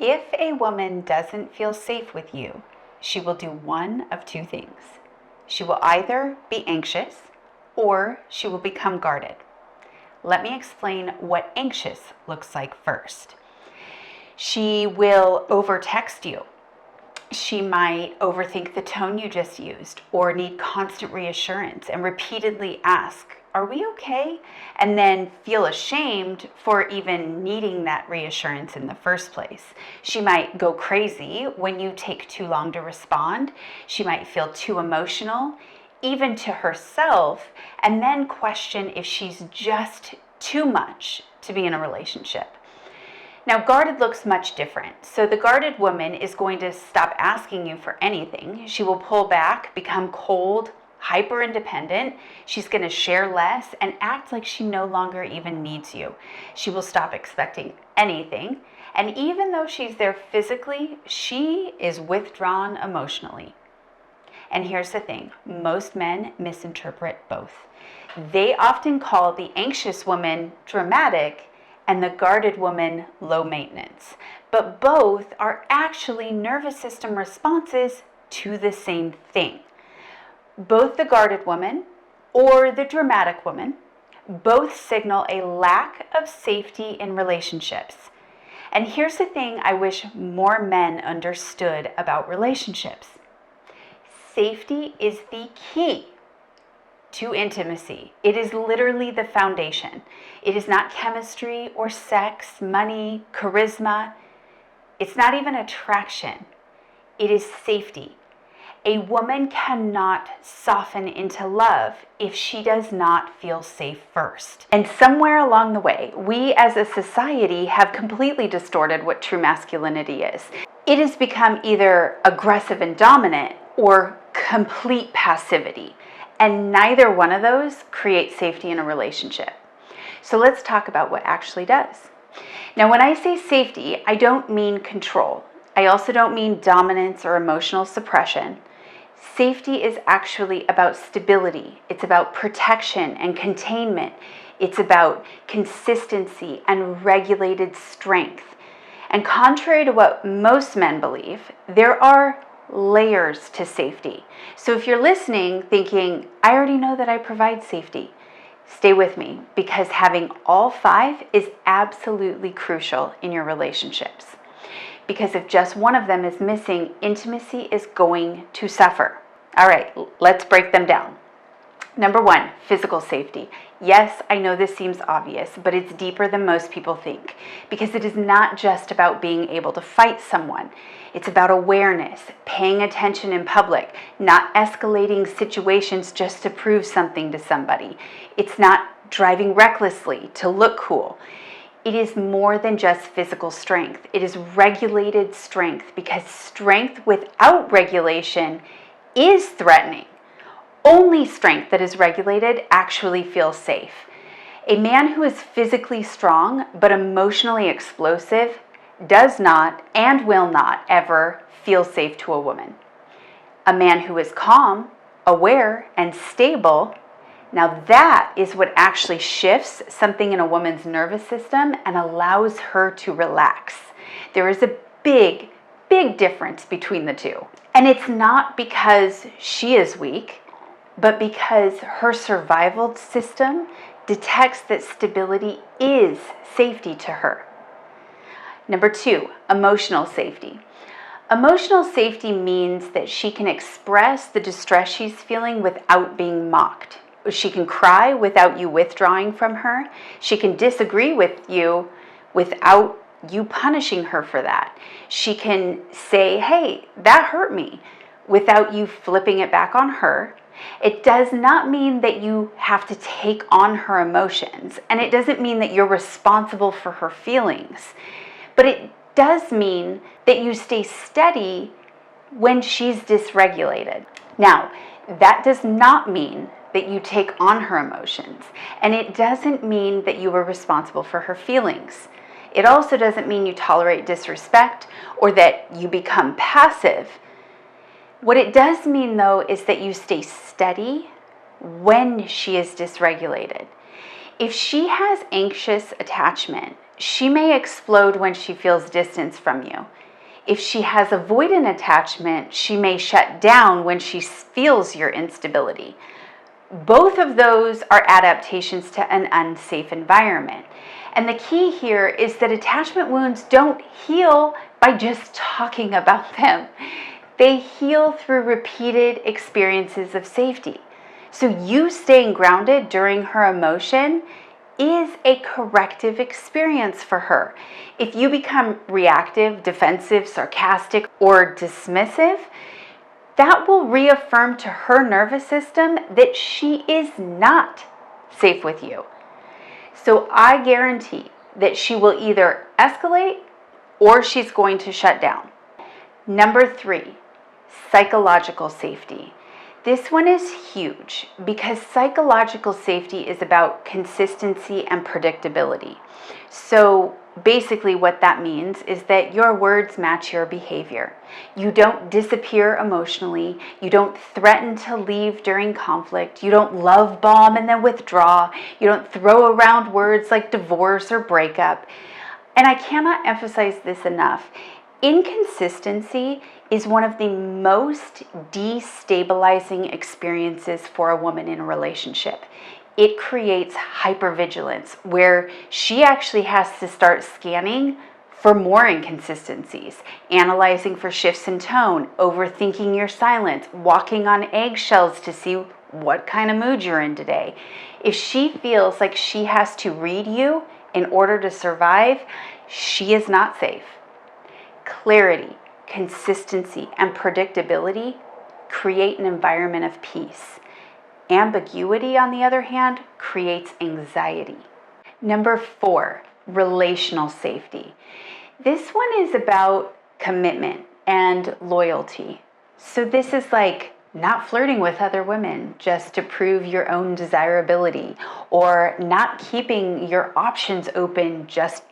If a woman doesn't feel safe with you, she will do one of two things. She will either be anxious or she will become guarded. Let me explain what anxious looks like first. She will overtext you. She might overthink the tone you just used or need constant reassurance and repeatedly ask, "Are we okay?" and then feel ashamed for even needing that reassurance in the first place. She might go crazy when you take too long to respond. She might feel too emotional, even to herself, and then question if she's just too much to be in a relationship. Now, guarded looks much different. So the guarded woman is going to stop asking you for anything. She will pull back, become cold, hyper independent. She's going to share less and act like she no longer even needs you. She will stop expecting anything. And even though she's there physically, she is withdrawn emotionally. And here's the thing, most men misinterpret both. They often call the anxious woman dramatic and the guarded woman low maintenance. But both are actually nervous system responses to the same thing. Both the guarded woman or the dramatic woman, both signal a lack of safety in relationships. And here's the thing I wish more men understood about relationships. Safety is the key to intimacy. It is literally the foundation. It is not chemistry or sex, money, charisma. It's not even attraction. It is safety. A woman cannot soften into love if she does not feel safe first. And somewhere along the way, we as a society have completely distorted what true masculinity is. It has become either aggressive and dominant or complete passivity. And neither one of those creates safety in a relationship. So let's talk about what actually does. Now, when I say safety, I don't mean control. I also don't mean dominance or emotional suppression. Safety is actually about stability. It's about protection and containment. It's about consistency and regulated strength. And contrary to what most men believe, there are layers to safety. So if you're listening thinking, I already know that I provide safety, stay with me, because having all five is absolutely crucial in your relationships. Because if just one of them is missing, intimacy is going to suffer. All right, let's break them down. Number one, physical safety. Yes, I know this seems obvious, but it's deeper than most people think, because it is not just about being able to fight someone. It's about awareness, paying attention in public, not escalating situations just to prove something to somebody. It's not driving recklessly to look cool. It is more than just physical strength. It is regulated strength, because strength without regulation is threatening. Only strength that is regulated actually feels safe. A man who is physically strong but emotionally explosive does not and will not ever feel safe to a woman. A man who is calm, aware, and stable, now that is what actually shifts something in a woman's nervous system and allows her to relax. There is a big difference between the two. And it's not because she is weak, but because her survival system detects that stability is safety to her. Number two, emotional safety. Emotional safety means that she can express the distress she's feeling without being mocked. She can cry without you withdrawing from her. She can disagree with you without you punishing her for that. She can say, hey, that hurt me, without you flipping it back on her. It does not mean that you have to take on her emotions, and it doesn't mean that you're responsible for her feelings, but it does mean that you stay steady when she's dysregulated. Now, that does not mean that you take on her emotions, and it doesn't mean that you are responsible for her feelings. It also doesn't mean you tolerate disrespect or that you become passive. What it does mean, though, is that you stay steady when she is dysregulated. If she has anxious attachment, she may explode when she feels distance from you. If she has avoidant attachment, she may shut down when she feels your instability. Both of those are adaptations to an unsafe environment. And the key here is that attachment wounds don't heal by just talking about them. They heal through repeated experiences of safety. So you staying grounded during her emotion is a corrective experience for her. If you become reactive, defensive, sarcastic, or dismissive, that will reaffirm to her nervous system that she is not safe with you. So I guarantee that she will either escalate or she's going to shut down. Number 3, psychological safety. This one is huge because psychological safety is about consistency and predictability. So basically what that means is that your words match your behavior. You don't disappear emotionally. You don't threaten to leave during conflict. You don't love bomb and then withdraw. You don't throw around words like divorce or breakup. And I cannot emphasize this enough. Inconsistency is one of the most destabilizing experiences for a woman in a relationship. It creates hypervigilance where she actually has to start scanning for more inconsistencies, analyzing for shifts in tone, overthinking your silence, walking on eggshells to see what kind of mood you're in today. If she feels like she has to read you in order to survive, she is not safe. Clarity, consistency, and predictability create an environment of peace. Ambiguity, on the other hand, creates anxiety. Number 4, relational safety. This one is about commitment and loyalty. So this is like not flirting with other women just to prove your own desirability, or not keeping your options open just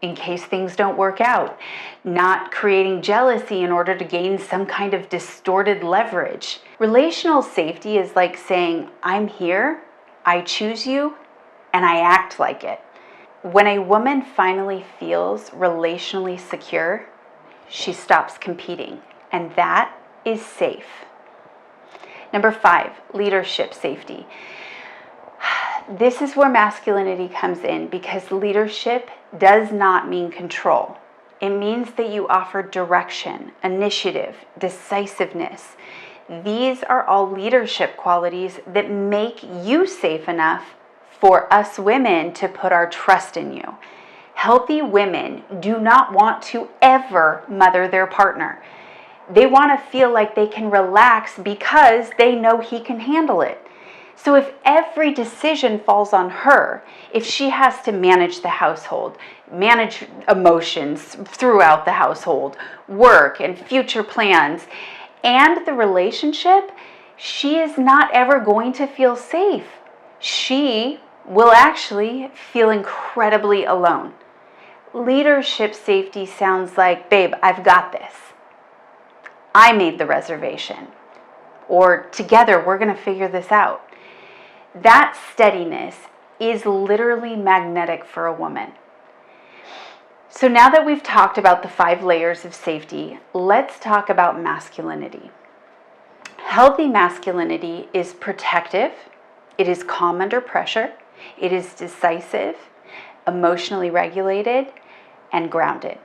in case things don't work out, not creating jealousy in order to gain some kind of distorted leverage. Relational safety is like saying, I'm here, I choose you, and I act like it. When a woman finally feels relationally secure, she stops competing, and that is safe. Number 5, leadership safety. This is where masculinity comes in, because leadership does not mean control. It means that you offer direction, initiative, decisiveness. These are all leadership qualities that make you safe enough for us women to put our trust in you. Healthy women do not want to ever mother their partner. They want to feel like they can relax because they know he can handle it. So if every decision falls on her, if she has to manage the household, manage emotions throughout the household, work and future plans, and the relationship, she is not ever going to feel safe. She will actually feel incredibly alone. Leadership safety sounds like, babe, I've got this. I made the reservation. Or together, we're going to figure this out. That steadiness is literally magnetic for a woman. So now that we've talked about the 5 layers of safety, let's talk about masculinity. Healthy masculinity is protective, it is calm under pressure, it is decisive, emotionally regulated, and grounded.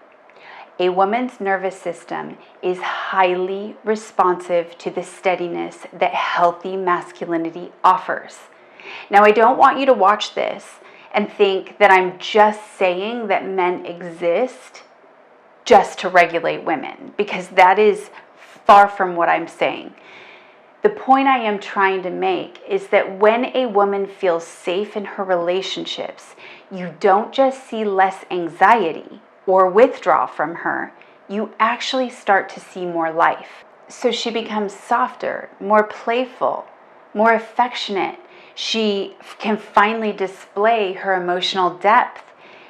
A woman's nervous system is highly responsive to the steadiness that healthy masculinity offers. Now, I don't want you to watch this and think that I'm just saying that men exist just to regulate women, because that is far from what I'm saying. The point I am trying to make is that when a woman feels safe in her relationships, you don't just see less anxiety or withdraw from her, you actually start to see more life. So she becomes softer, more playful, more affectionate. She can finally display her emotional depth.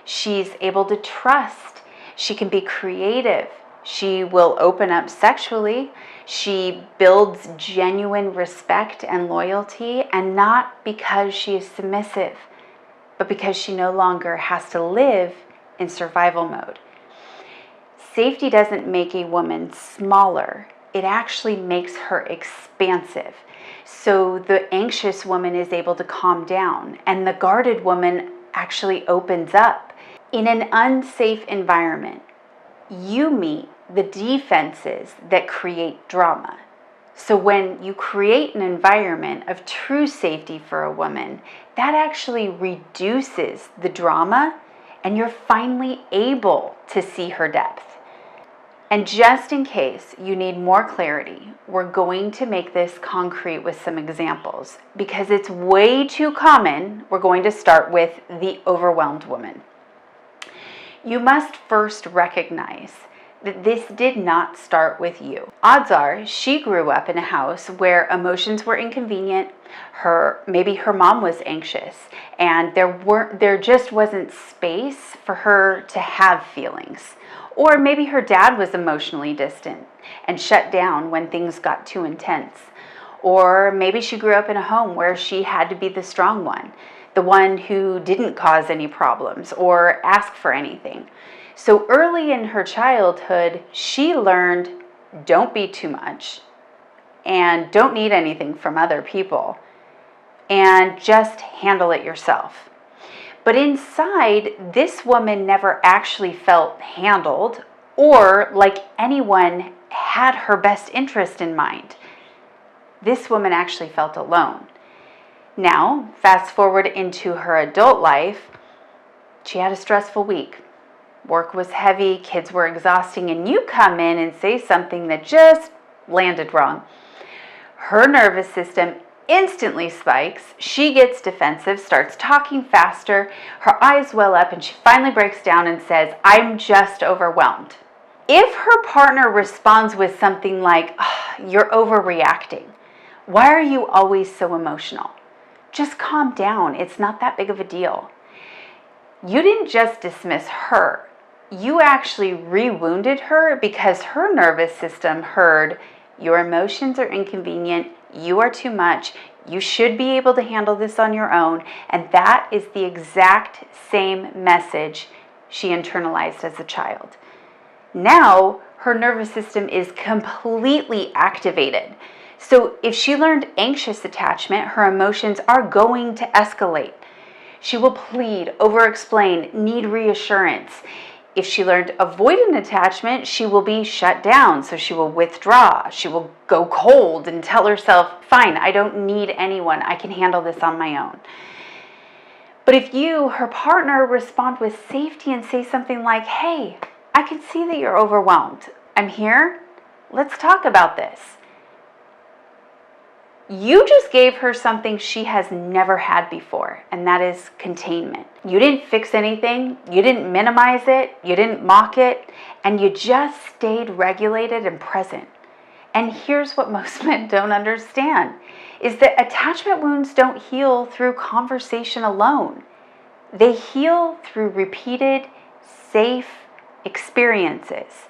She's able to trust. She can be creative. She will open up sexually. She builds genuine respect and loyalty, and not because she is submissive, but because she no longer has to live in survival mode. Safety doesn't make a woman smaller. It actually makes her expansive. So the anxious woman is able to calm down, and the guarded woman actually opens up. In an unsafe environment, you meet the defenses that create drama. So when you create an environment of true safety for a woman, that actually reduces the drama, and you're finally able to see her depth. And just in case you need more clarity, we're going to make this concrete with some examples because it's way too common. We're going to start with the overwhelmed woman. You must first recognize that this did not start with you. Odds are she grew up in a house where emotions were inconvenient. Maybe her mom was anxious, and there just wasn't space for her to have feelings. Or maybe her dad was emotionally distant and shut down when things got too intense. Or maybe she grew up in a home where she had to be the strong one, the one who didn't cause any problems or ask for anything. So early in her childhood, she learned, don't be too much and don't need anything from other people and just handle it yourself. But inside, this woman never actually felt handled or like anyone had her best interest in mind. This woman actually felt alone. Now, fast forward into her adult life, she had a stressful week. Work was heavy, kids were exhausting, and you come in and say something that just landed wrong. Her nervous system instantly spikes. She gets defensive, starts talking faster, her eyes well up, and she finally breaks down and says, I'm just overwhelmed. If her partner responds with something like, you're overreacting. Why are you always so emotional? Just calm down. It's not that big of a deal. You didn't just dismiss her. You actually re-wounded her because her nervous system heard, your emotions are inconvenient, you are too much, you should be able to handle this on your own, and that is the exact same message she internalized as a child. Now, her nervous system is completely activated. So if she learned anxious attachment, her emotions are going to escalate. She will plead, over-explain, need reassurance. If she learned avoidant attachment, she will be shut down, so she will withdraw. She will go cold and tell herself, fine, I don't need anyone. I can handle this on my own. But if you, her partner, respond with safety and say something like, hey, I can see that you're overwhelmed. I'm here. Let's talk about this. You just gave her something she has never had before, and that is containment. You didn't fix anything, you didn't minimize it, you didn't mock it, and you just stayed regulated and present. And here's what most men don't understand, is that attachment wounds don't heal through conversation alone. They heal through repeated, safe experiences.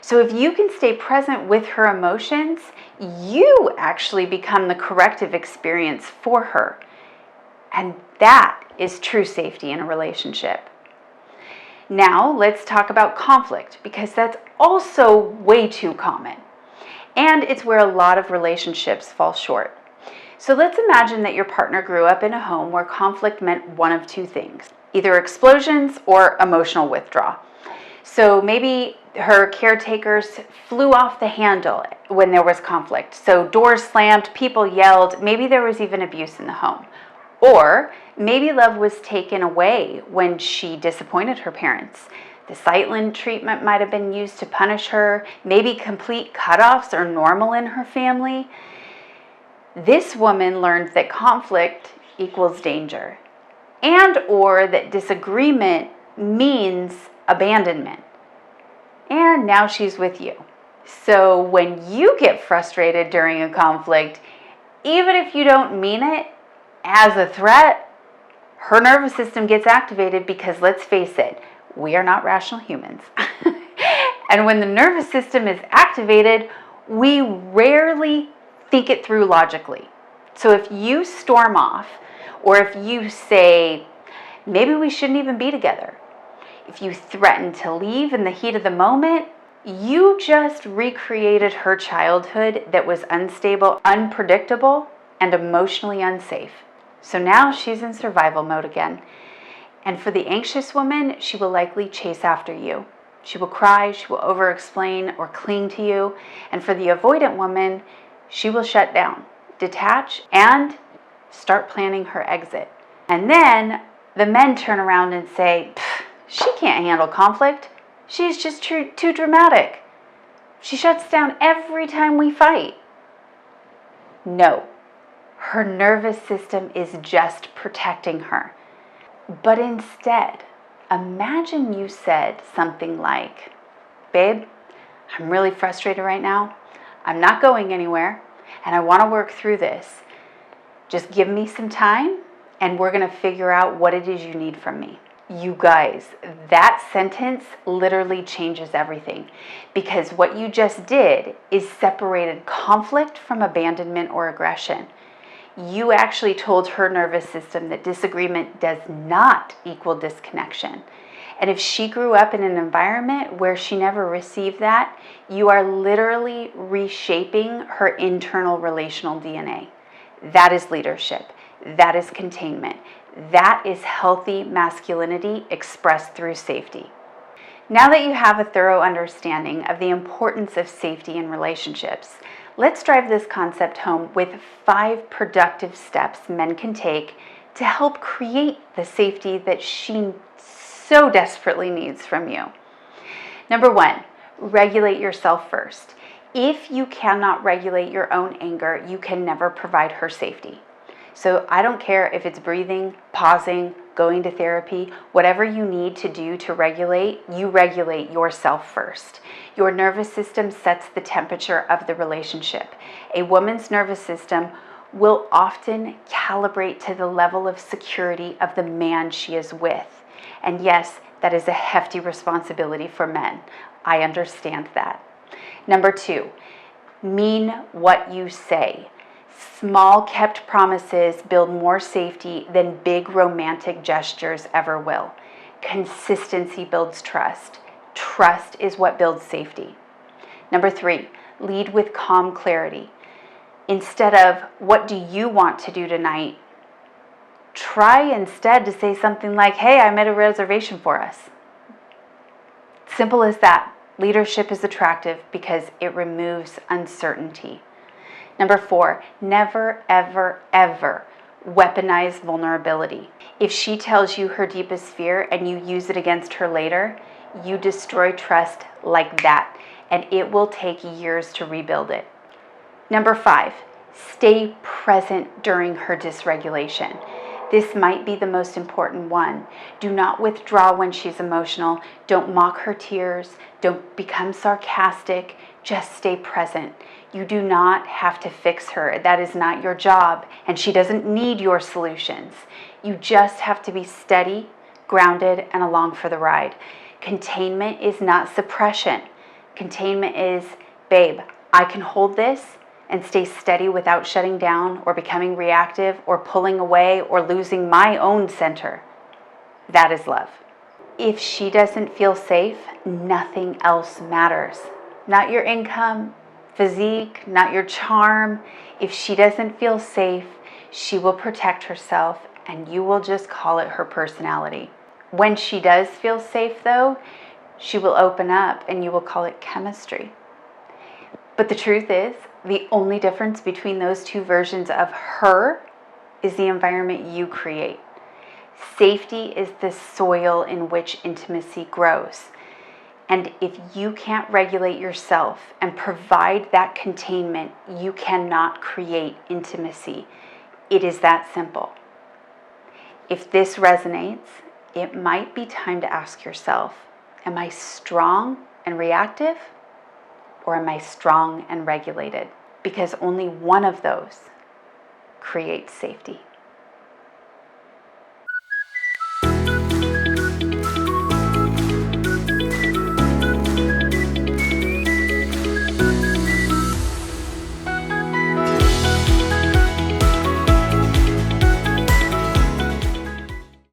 So if you can stay present with her emotions, you actually become the corrective experience for her. And that is true safety in a relationship. Now let's talk about conflict, because that's also way too common. And it's where a lot of relationships fall short. So let's imagine that your partner grew up in a home where conflict meant one of two things, either explosions or emotional withdrawal. So maybe her caretakers flew off the handle when there was conflict. So doors slammed, people yelled, maybe there was even abuse in the home. Or maybe love was taken away when she disappointed her parents. The silent treatment might have been used to punish her. Maybe complete cutoffs are normal in her family. This woman learned that conflict equals danger, and or that disagreement means abandonment. And now she's with you. So when you get frustrated during a conflict, even if you don't mean it as a threat, her nervous system gets activated because, let's face it, we are not rational humans. And when the nervous system is activated, we rarely think it through logically. So if you storm off, or if you say, maybe we shouldn't even be together, If you threaten to leave in the heat of the moment, you just recreated her childhood that was unstable, unpredictable, and emotionally unsafe. So now she's in survival mode again. And for the anxious woman, she will likely chase after you. She will cry, she will over-explain or cling to you. And for the avoidant woman, she will shut down, detach, and start planning her exit. And then the men turn around and say, she can't handle conflict. She's just too dramatic. She shuts down every time we fight. No, her nervous system is just protecting her. But instead, imagine you said something like, babe, I'm really frustrated right now. I'm not going anywhere, and I want to work through this. Just give me some time, and we're going to figure out what it is you need from me. You guys, that sentence literally changes everything, because what you just did is separated conflict from abandonment or aggression. You actually told her nervous system that disagreement does not equal disconnection. And if she grew up in an environment where she never received that, you are literally reshaping her internal relational DNA. That is leadership. That is containment. That is healthy masculinity expressed through safety. Now that you have a thorough understanding of the importance of safety in relationships, let's drive this concept home with 5 productive steps men can take to help create the safety that she so desperately needs from you. Number 1, regulate yourself first. If you cannot regulate your own anger, you can never provide her safety. So I don't care if it's breathing, pausing, going to therapy, whatever you need to do to regulate, you regulate yourself first. Your nervous system sets the temperature of the relationship. A woman's nervous system will often calibrate to the level of security of the man she is with. And yes, that is a hefty responsibility for men. I understand that. Number 2, mean what you say. Small kept promises build more safety than big romantic gestures ever will. Consistency builds trust. Trust is what builds safety. Number 3, lead with calm clarity. Instead of, what do you want to do tonight? Try instead to say something like, hey, I made a reservation for us. Simple as that. Leadership is attractive because it removes uncertainty. Number 4, never, ever, ever weaponize vulnerability. If she tells you her deepest fear and you use it against her later, you destroy trust like that, and it will take years to rebuild it. Number 5, stay present during her dysregulation. This might be the most important one. Do not withdraw when she's emotional. Don't mock her tears. Don't become sarcastic. Just stay present. You do not have to fix her. That is not your job, and she doesn't need your solutions. You just have to be steady, grounded, and along for the ride. Containment is not suppression. Containment is, babe, I can hold this and stay steady without shutting down or becoming reactive or pulling away or losing my own center. That is love. If she doesn't feel safe, nothing else matters. Not your income, physique, not your charm. If she doesn't feel safe, she will protect herself, and you will just call it her personality. When she does feel safe, though, she will open up, and you will call it chemistry. But the truth is, the only difference between those 2 versions of her is the environment you create. Safety is the soil in which intimacy grows. And if you can't regulate yourself and provide that containment, you cannot create intimacy. It is that simple. If this resonates, it might be time to ask yourself, am I strong and reactive, or am I strong and regulated? Because only one of those creates safety.